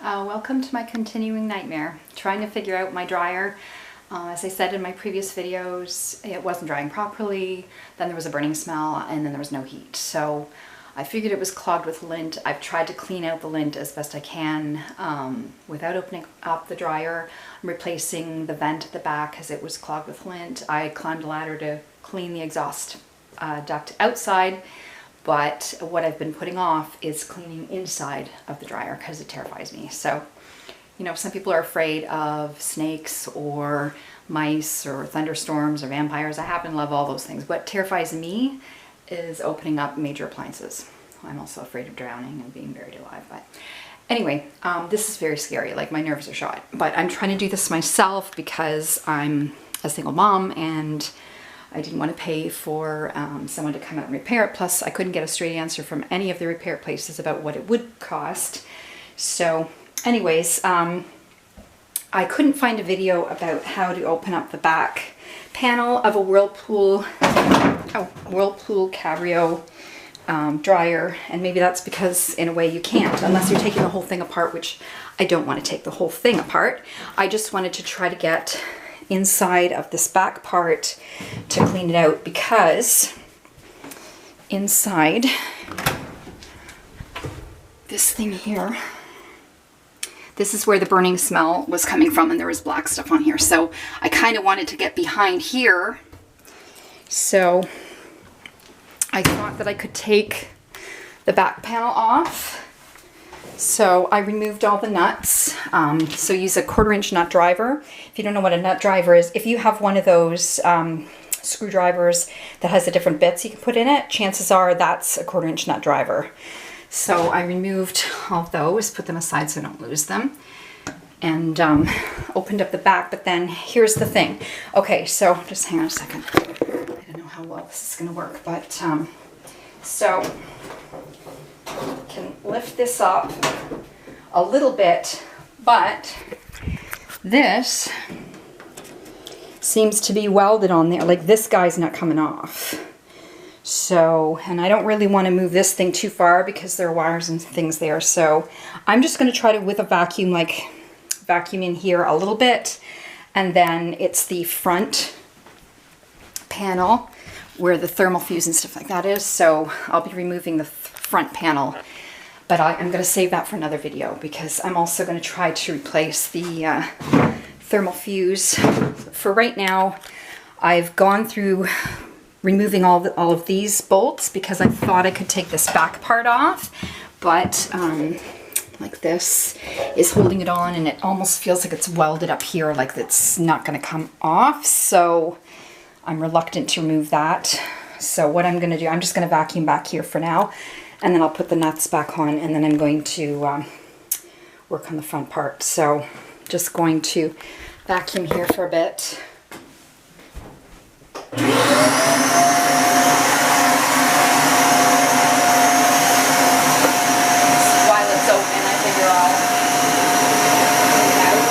Welcome to my continuing nightmare, trying to figure out my dryer. As I said in my previous videos, it wasn't drying properly, then there was a burning smell, and then there was no heat. So I figured it was clogged with lint. I've tried to clean out the lint as best I can without opening up the dryer. I'm replacing the vent at the back because it was clogged with lint. I climbed a ladder to clean the exhaust duct outside. But what I've been putting off is cleaning inside of the dryer because it terrifies me. So, you know, some people are afraid of snakes or mice or thunderstorms or vampires. I happen to love all those things. What terrifies me is opening up major appliances. I'm also afraid of drowning and being buried alive. But anyway, this is very scary. Like, my nerves are shot. But I'm trying to do this myself because I'm a single mom and I didn't want to pay for someone to come out and repair it. Plus, I couldn't get a straight answer from any of the repair places about what it would cost. So anyways, I couldn't find a video about how to open up the back panel of a Whirlpool Cabrio dryer. And maybe that's because, in a way, you can't, unless you're taking the whole thing apart, which I don't want to take the whole thing apart. I just wanted to try to get inside of this back part to clean it out, because inside this thing here, this is where the burning smell was coming from, and there was black stuff on here. So I kind of wanted to get behind here. So I thought that I could take the back panel off. So I removed all the nuts. So use a 1/4-inch nut driver. If you don't know what a nut driver is, if you have one of those screwdrivers that has the different bits you can put in it, chances are that's a 1/4-inch nut driver. So I removed all of those, put them aside so I don't lose them, and opened up the back. But then here's the thing. Okay, so just hang on a second. I don't know how well this is going to work, but so can lift this up a little bit, but this seems to be welded on there. Like, this guy's not coming off. So, and I don't really want to move this thing too far because there are wires and things there. So I'm just going to try to, with a vacuum, like vacuum in here a little bit. And then it's the front panel where the thermal fuse and stuff like that is. So I'll be removing the front panel, but I'm going to save that for another video, because I'm also going to try to replace the thermal fuse. For right now, I've gone through removing all of these bolts because I thought I could take this back part off, but like this is holding it on, and it almost feels like it's welded up here, like it's not going to come off. So I'm reluctant to remove that. So what I'm going to do, I'm just going to vacuum back here for now, and then I'll put the nuts back on, and then I'm going to work on the front part. So just going to vacuum here for a bit. While it's open, I figure I'll clean it out.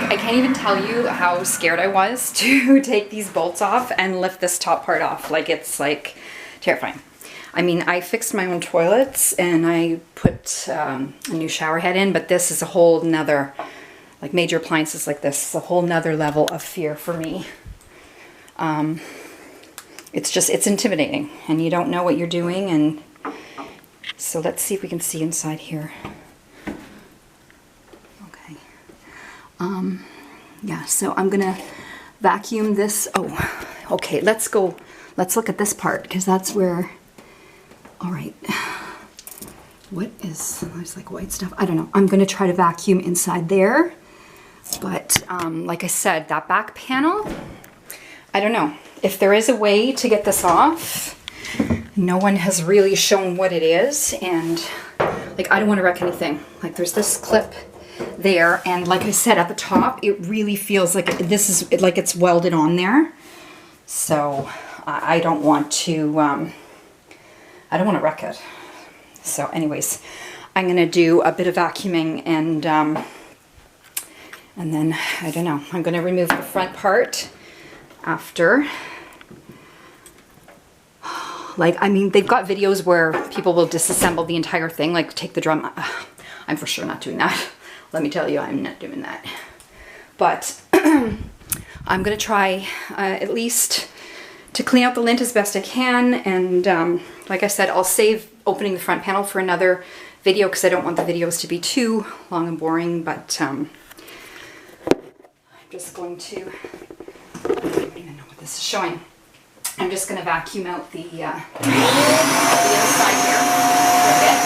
I can't even tell you how scared I was to take these bolts off and lift this top part off. Like, it's like terrifying. I mean, I fixed my own toilets and I put a new shower head in, but this is a whole nother, like major appliances like this, is a whole nother level of fear for me. It's intimidating and you don't know what you're doing. And so let's see if we can see inside here. Okay. Yeah, so I'm gonna vacuum this. Oh, okay, let's look at this part because that's where, all right. What is, there's like white stuff. I don't know. I'm gonna try to vacuum inside there. But like I said, that back panel, I don't know. If there is a way to get this off, no one has really shown what it is. And like, I don't want to wreck anything. Like, there's this clip there. And like I said, at the top, it really feels like this is like it's welded on there. So I don't want to wreck it. So anyways, I'm going to do a bit of vacuuming and then, I don't know, I'm going to remove the front part after. Like, I mean, they've got videos where people will disassemble the entire thing, like take the drum. I'm for sure not doing that. Let me tell you, I'm not doing that. But I'm going to try at least to clean out the lint as best I can. And like I said, I'll save opening the front panel for another video because I don't want the videos to be too long and boring. But I'm just going to, I don't even know what this is showing. I'm just going to vacuum out the inside here for a bit.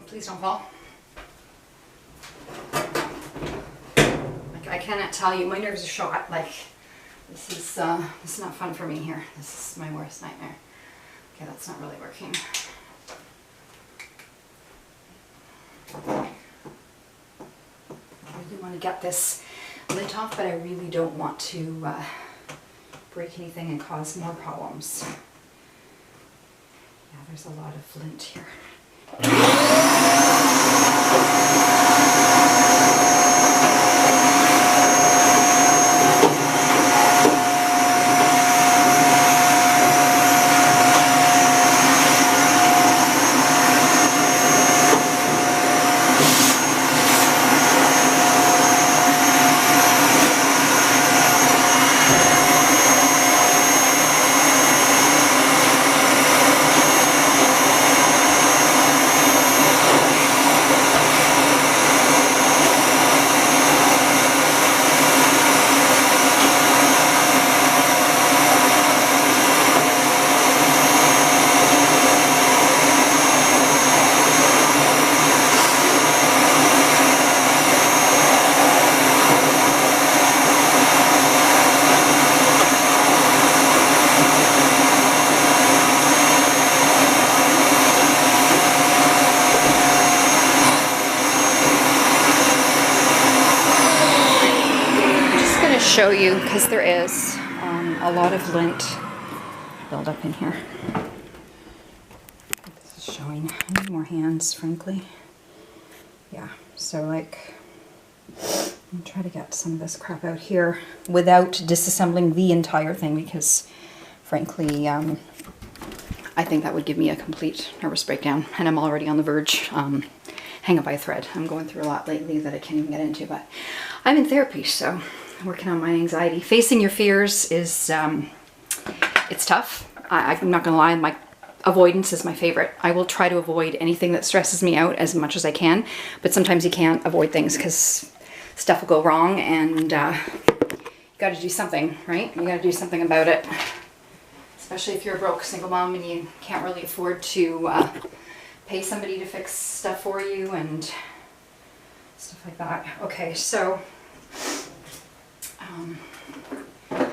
Please don't fall. Like, I cannot tell you, my nerves are shot. Like, this is not fun for me here. This is my worst nightmare. Okay, that's not really working. I really want to get this lint off, but I really don't want to break anything and cause more problems. Yeah, there's a lot of lint here. Show you because there is a lot of lint build up in here. This is showing. I need more hands, frankly. Yeah, so like, I'm trying to get some of this crap out here without disassembling the entire thing because, frankly, I think that would give me a complete nervous breakdown, and I'm already on the verge. Hang up by a thread. I'm going through a lot lately that I can't even get into, but I'm in therapy, so working on my anxiety. Facing your fears is, it's tough. I'm not gonna lie, my avoidance is my favorite. I will try to avoid anything that stresses me out as much as I can, but sometimes you can't avoid things because stuff will go wrong and you gotta do something, right? You gotta do something about it. Especially if you're a broke single mom and you can't really afford to pay somebody to fix stuff for you, and stuff like that. Okay, so you know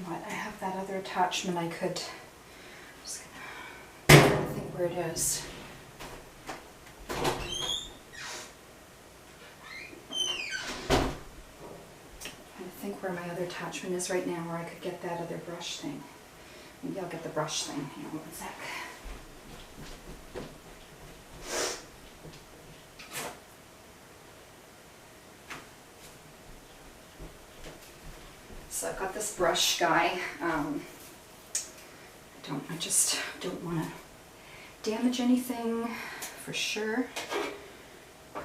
what? I have that other attachment I could. Just gonna think where it is. I think where my other attachment is right now, where I could get that other brush thing. Maybe I'll get the brush thing. Hang on 1 sec. So I've got this brush guy. I just don't want to damage anything for sure. Oh,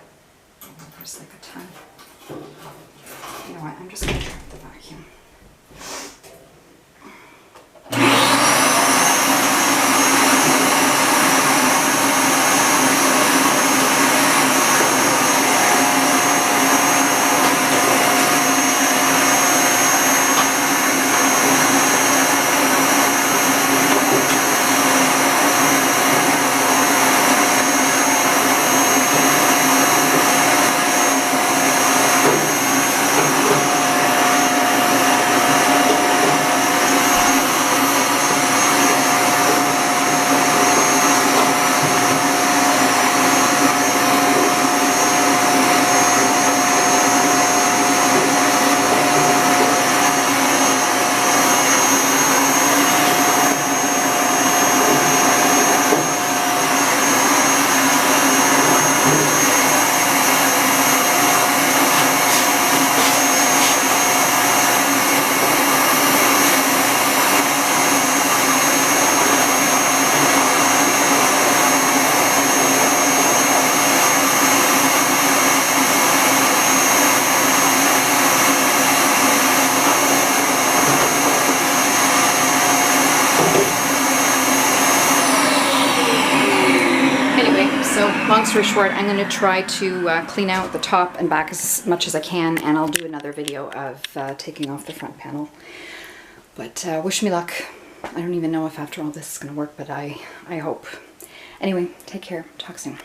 there's like a ton. You know what? I'm just going to grab the vacuum. So long story short, I'm going to try to clean out the top and back as much as I can, and I'll do another video of taking off the front panel. But wish me luck. I don't even know if after all this is going to work, but I hope. Anyway, take care. Talk soon.